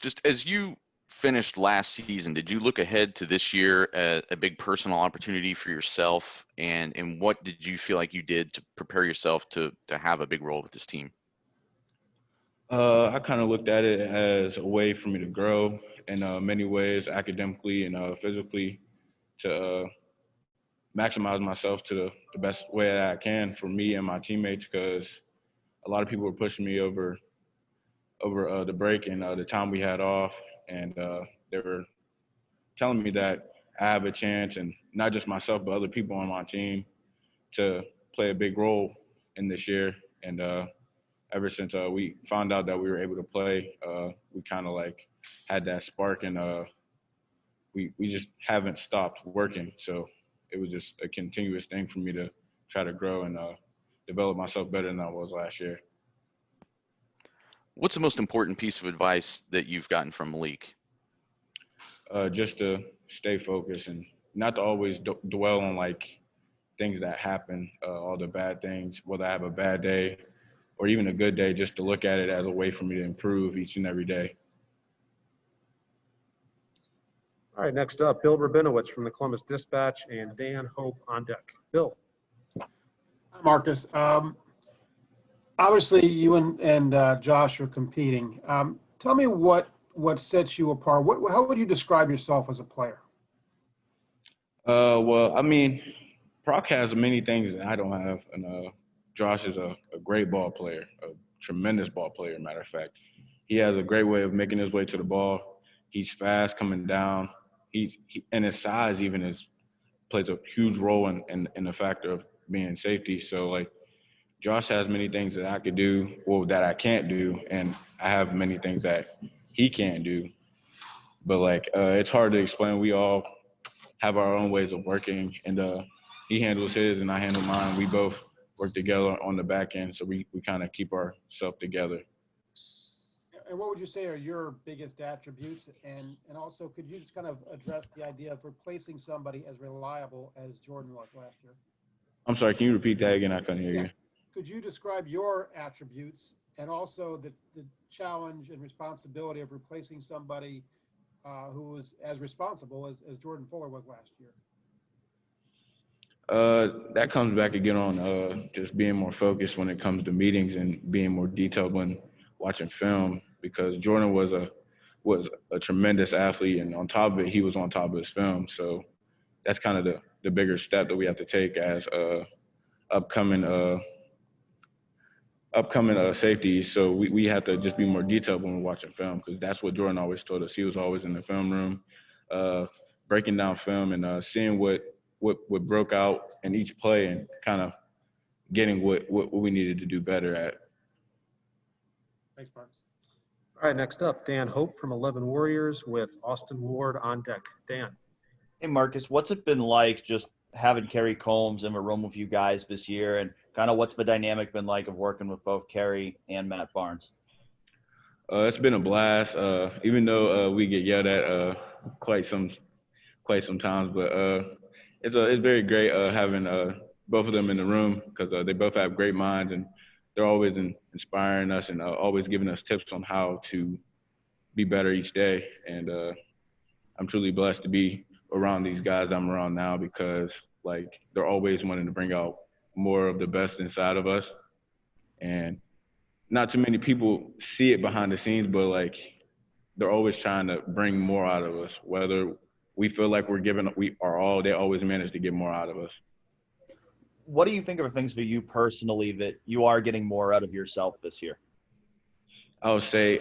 just as you finished last season, did you look ahead to this year as a big personal opportunity for yourself? And what did you feel like you did to prepare yourself to have a big role with this team? I kind of looked at it as a way for me to grow in many ways, academically and physically, to maximize myself to the best way that I can for me and my teammates. Because a lot of people were pushing me over the break and the time we had off, and they were telling me that I have a chance, and not just myself, but other people on my team, to play a big role in this year. And ever since we found out that we were able to play, we kind of like had that spark, and we just haven't stopped working. So it was just a continuous thing for me to try to grow and develop myself better than I was last year. What's the most important piece of advice that you've gotten from Malik? Just to stay focused and not to always dwell on like things that happen, all the bad things, whether I have a bad day or even a good day, just to look at it as a way for me to improve each and every day. All right, next up, Bill Rabinowitz from the Columbus Dispatch and Dan Hope on deck. Bill. Hi, Marcus. Obviously, you and Josh are competing. Tell me what sets you apart. How would you describe yourself as a player? Well, I mean, Proc has many things that I don't have, and Josh is a great ball player, a tremendous ball player, matter of fact. He has a great way of making his way to the ball. He's fast coming down. And his size even plays a huge role in the factor of being safety. So, like, Josh has many things that I could do, well, that I can't do, and I have many things that he can't do. But, like, it's hard to explain. We all have our own ways of working, and he handles his and I handle mine. We both work together on the back end, so we kind of keep ourselves together. And what would you say are your biggest attributes? And also, could you just kind of address the idea of replacing somebody as reliable as Jordan was last year? I'm sorry, can you repeat that again? I couldn't hear you. Could you describe your attributes and also the challenge and responsibility of replacing somebody who was as responsible as Jordan Fuller was last year? That comes back again on just being more focused when it comes to meetings and being more detailed when watching film, because Jordan was a tremendous athlete, and on top of it, he was on top of his film. So that's kind of the bigger step that we have to take as upcoming safeties. So we have to just be more detailed when we're watching film, because that's what Jordan always told us. He was always in the film room, breaking down film and seeing what broke out in each play and kind of getting what we needed to do better at. Thanks, Mark. All right, next up, Dan Hope from 11 Warriors with Austin Ward on deck. Dan. Hey, Marcus, what's it been like just having Kerry Combs in a room with you guys this year, and kind of what's the dynamic been like of working with both Kerry and Matt Barnes? It's been a blast, even though we get yelled at quite some times, but it's very great having both of them in the room, because they both have great minds, and they're always inspiring us and always giving us tips on how to be better each day. And I'm truly blessed to be around these guys I'm around now, because like they're always wanting to bring out more of the best inside of us. And not too many people see it behind the scenes, but like they're always trying to bring more out of us. Whether we feel like we are all, they always manage to get more out of us. What do you think are things for you personally that you are getting more out of yourself this year? I would say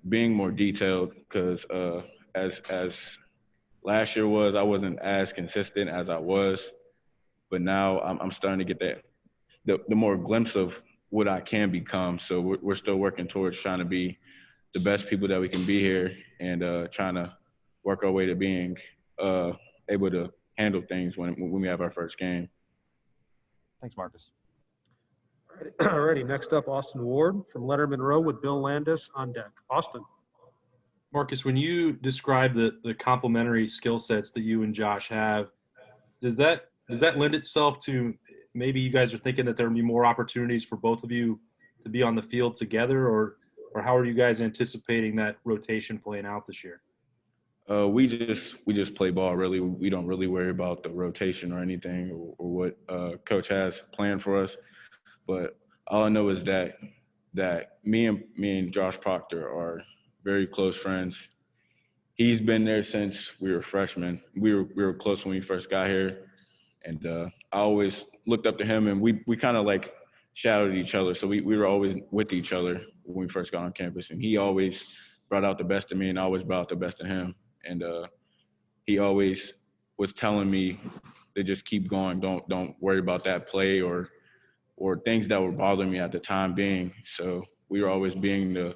being more detailed, because as last year was, I wasn't as consistent as I was, but now I'm starting to get the more glimpse of what I can become. So we're still working towards trying to be the best people that we can be here, and trying to work our way to being able to handle things when we have our first game. Thanks, Marcus. All righty, next up, Austin Ward from Letterman Row with Bill Landis on deck. Austin. Marcus, when you describe the complementary skill sets that you and Josh have, does that lend itself to maybe you guys are thinking that there will be more opportunities for both of you to be on the field together, or or how are you guys anticipating that rotation playing out this year? We just play ball. Really, we don't really worry about the rotation or anything or what coach has planned for us. But all I know is that me and Josh Proctor are very close friends. He's been there since we were freshmen. We were close when we first got here, and I always looked up to him, and we kind of like shadowed each other. So we were always with each other when we first got on campus, and he always brought out the best in me, and I always brought out the best in him. And he always was telling me to just keep going. Don't worry about that play or things that were bothering me at the time being. So we were always being the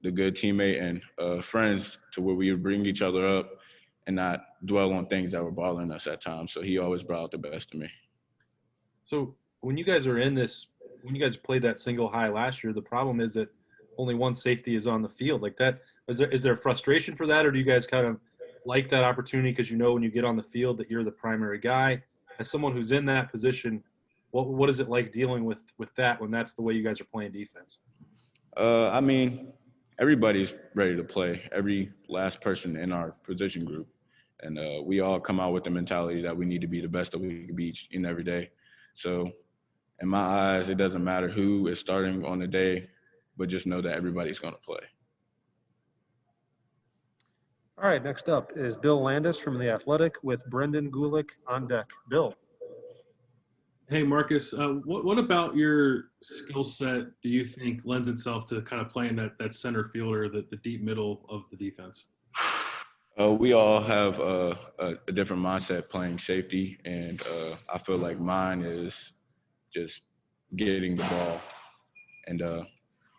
good teammate and friends to where we would bring each other up and not dwell on things that were bothering us at times. So he always brought out the best in me. So when you guys are in this, when you guys played that single high last year, the problem is that only one safety is on the field. Like that, is there frustration for that, or do you guys kind of like that opportunity because you know when you get on the field that you're the primary guy? As someone who's in that position, what is it like dealing with that when that's the way you guys are playing defense? I mean, everybody's ready to play. Every last person in our position group, and we all come out with the mentality that we need to be the best that we can be each and every day. So, in my eyes, it doesn't matter who is starting on the day, but just know that everybody's going to play. All right, next up is Bill Landis from The Athletic with Brendan Gulick on deck. Bill. Hey, Marcus, what about your skill set do you think lends itself to kind of playing that center fielder, the deep middle of the defense? We all have a different mindset playing safety, and I feel like mine is just getting the ball. And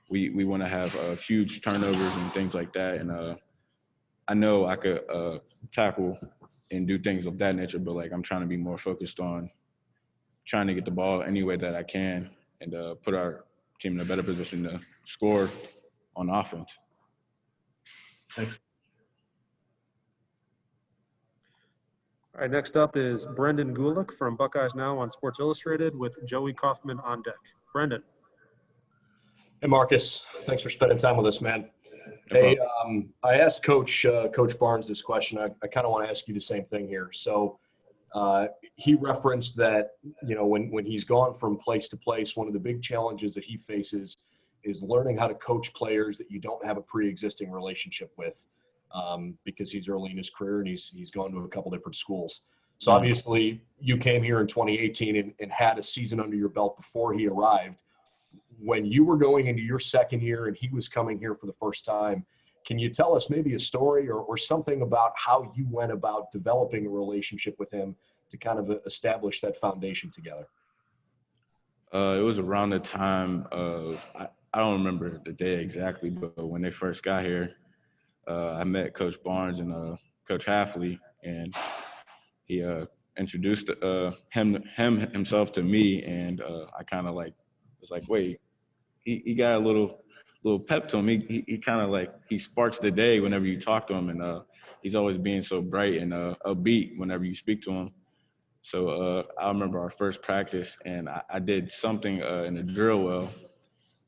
we want to have huge turnovers and things like that. And I know I could tackle and do things of that nature, but like I'm trying to be more focused on trying to get the ball any way that I can and put our team in a better position to score on offense. Thanks. All right, next up is Brendan Gulick from Buckeyes Now on Sports Illustrated with Joey Kaufman on deck. Brendan. Hey, Marcus. Thanks for spending time with us, man. No Hey, problem. I asked Coach Barnes this question. I kind of want to ask you the same thing here. So he referenced that, you know, when he's gone from place to place, one of the big challenges that he faces is learning how to coach players that you don't have a pre-existing relationship with, because he's early in his career and he's gone to a couple different schools. So obviously you came here in 2018 and had a season under your belt before he arrived. When you were going into your second year and he was coming here for the first time, can you tell us maybe a story or something about how you went about developing a relationship with him to kind of establish that foundation together? It was around the time of, I don't remember the day exactly, but when they first got here, I met Coach Barnes and Coach Halfley, and he introduced himself to me, and I kind of like was like, wait, he got a little pep to him. He kind of like he sparks the day whenever you talk to him, and he's always being so bright and upbeat whenever you speak to him. So I remember our first practice, and I did something in the drill well,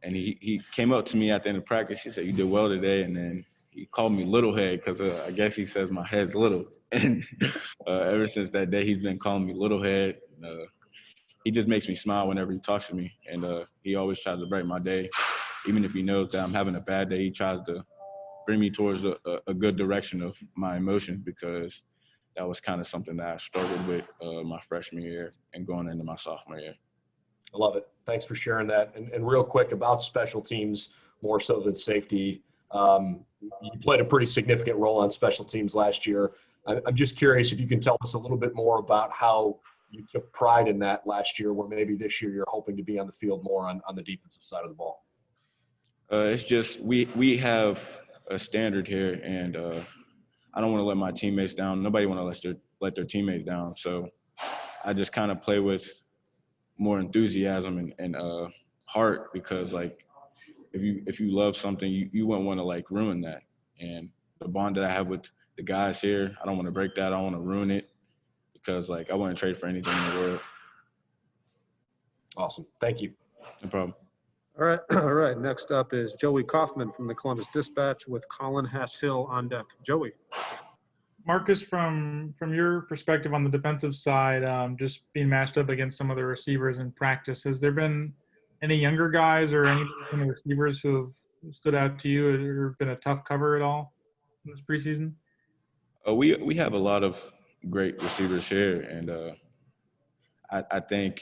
and he came up to me at the end of practice. He said, "You did well today," and then he called me little head because I guess he says my head's little. And ever since that day, he's been calling me little head. He just makes me smile whenever he talks to me, and he always tries to brighten my day. Even if he knows that I'm having a bad day, he tries to bring me towards a good direction of my emotions, because that was kind of something that I struggled with my freshman year and going into my sophomore year. I love it. Thanks for sharing that. And real quick about special teams, more so than safety. You played a pretty significant role on special teams last year. I'm just curious if you can tell us a little bit more about how you took pride in that last year, where maybe this year you're hoping to be on the field more on the defensive side of the ball. It's just we have a standard here, and I don't want to let my teammates down. Nobody want to let their teammates down. So I just kind of play with more enthusiasm and heart, because like if you love something, you wouldn't want to like ruin that. And the bond that I have with the guys here, I don't want to break that. I don't want to ruin it, because like I wouldn't trade for anything in the world. Awesome. Thank you. No problem. All right. All right. Next up is Joey Kaufman from the Columbus Dispatch with Colin Hass-Hill on deck. Joey. Marcus, from your perspective on the defensive side, just being matched up against some of the receivers in practice, has there been any younger guys or any from the receivers who have stood out to you or been a tough cover at all in this preseason? We have a lot of great receivers here, and I think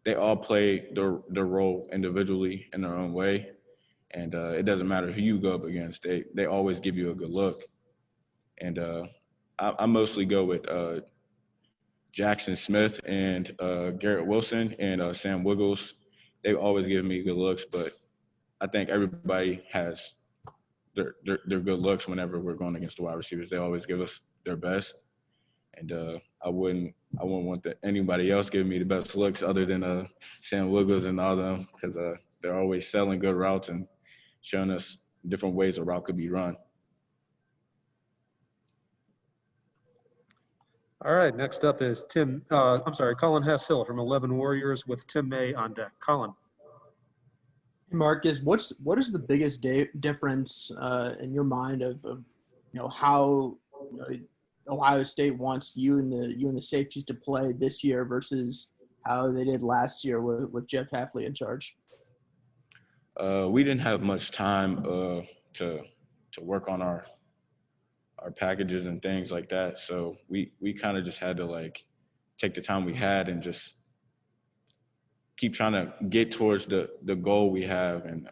they all play their role individually in their own way, and it doesn't matter who you go up against. They always give you a good look, and I mostly go with Jackson Smith and Garrett Wilson and Sam Wiggles. They always give me good looks, but I think everybody has their good looks whenever we're going against the wide receivers. They always give us their best, and I wouldn't want anybody else giving me the best looks other than Sam Wiggles and all them, because they're always selling good routes and showing us different ways a route could be run. All right. Next up is Colin Hass-Hill from 11 Warriors with Tim May on deck. Colin. Marcus, what is the biggest difference in your mind of how Ohio State wants you and the safeties to play this year versus how they did last year with Jeff Hafley in charge? We didn't have much time to work on our packages and things like that, so we kind of just had to take the time we had and just keep trying to get towards the goal we have, and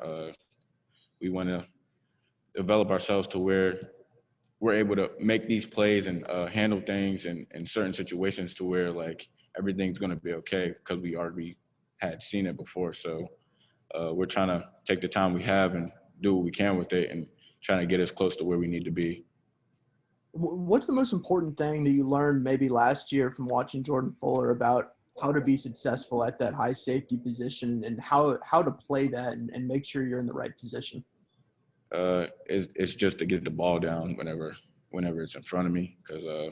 we want to develop ourselves to where we're able to make these plays and handle things in certain situations to where everything's going to be okay, because we already had seen it before. So we're trying to take the time we have and do what we can with it and trying to get us close to where we need to be. What's the most important thing that you learned maybe last year from watching Jordan Fuller about how to be successful at that high safety position and how to play that and make sure you're in the right position? It's just to get the ball down whenever it's in front of me, because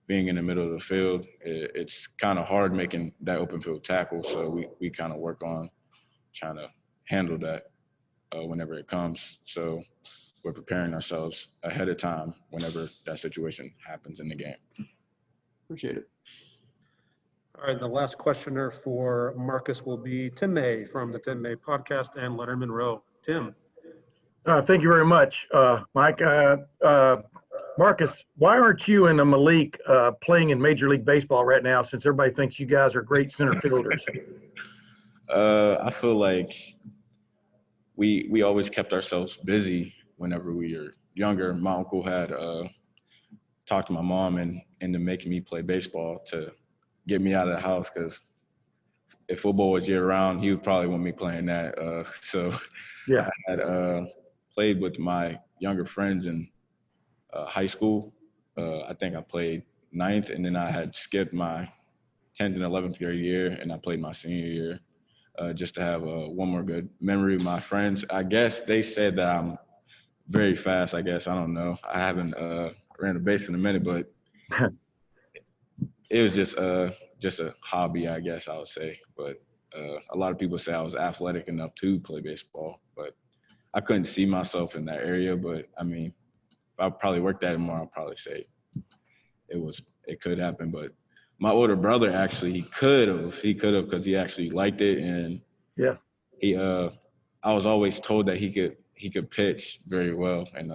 being in the middle of the field, it's kind of hard making that open field tackle. So we kind of work on trying to handle that whenever it comes. So we're preparing ourselves ahead of time whenever that situation happens in the game. Appreciate it. All right. The last questioner for Marcus will be Tim May from the Tim May Podcast and Letterman Row. Tim. Thank you very much, Mike. Marcus, why aren't you and Malik playing in Major League Baseball right now, since everybody thinks you guys are great center fielders? I feel like we always kept ourselves busy whenever we were younger. My uncle had talked to my mom into making me play baseball to get me out of the house, because if football was year-round, he would probably want me playing that. So yeah, I had played with my younger friends in high school. I think I played 9th, and then I had skipped my 10th and 11th grade year, and I played my senior year just to have one more good memory with my friends. I guess they said that I'm very fast, I guess. I don't know. I haven't ran a base in a minute, but it was just a hobby, I guess I would say. But a lot of people say I was athletic enough to play baseball, but I couldn't see myself in that area. But I mean, if I probably worked at it more, I'd probably say it could happen. But my older brother, actually, he could have because he actually liked it, and yeah, I was always told that he could pitch very well, and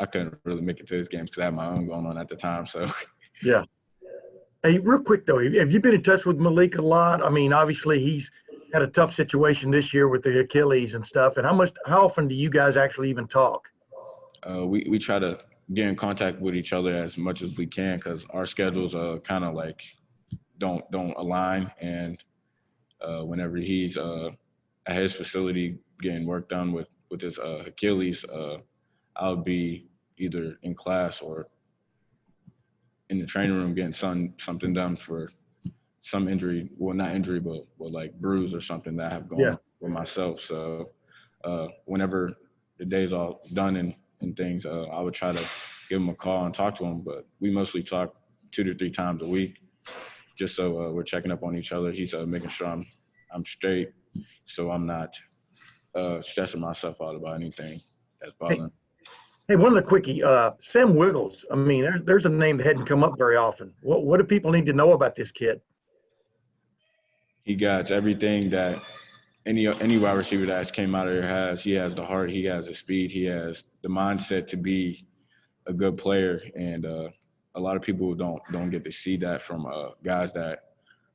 I couldn't really make it to his games because I had my own going on at the time. So yeah. Hey, real quick though, have you been in touch with Malik a lot? I mean, obviously he's had a tough situation this year with the Achilles and stuff. And how often do you guys actually even talk? We try to get in contact with each other as much as we can, because our schedules kind of don't align. And whenever he's at his facility getting work done with his Achilles, I'll be either in class or in the training room getting something done for some injury. Well, not injury, but bruise or something that I have going on with myself. So whenever the day's all done and things, I would try to give him a call and talk to him. But we mostly talk 2 to 3 times a week, just so we're checking up on each other. He's making sure I'm I'm straight, so I'm not stressing myself out about anything that's bothering. Hey, one of the quickie, Sam Wiggles. I mean, there's a name that hadn't come up very often. What do people need to know about this kid? He got everything that any wide receiver that's came out of there has. He has the heart, he has the speed, he has the mindset to be a good player, and a lot of people don't get to see that from guys that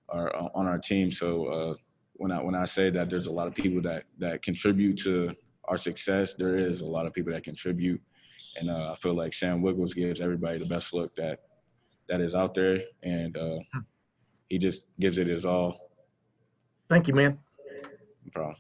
are on our team. So when I say that there's a lot of people that contribute to our success, there is a lot of people that contribute, and I feel like Sam Wiggles gives everybody the best look that is out there, and he just gives it his all. Thank you, man. No problem.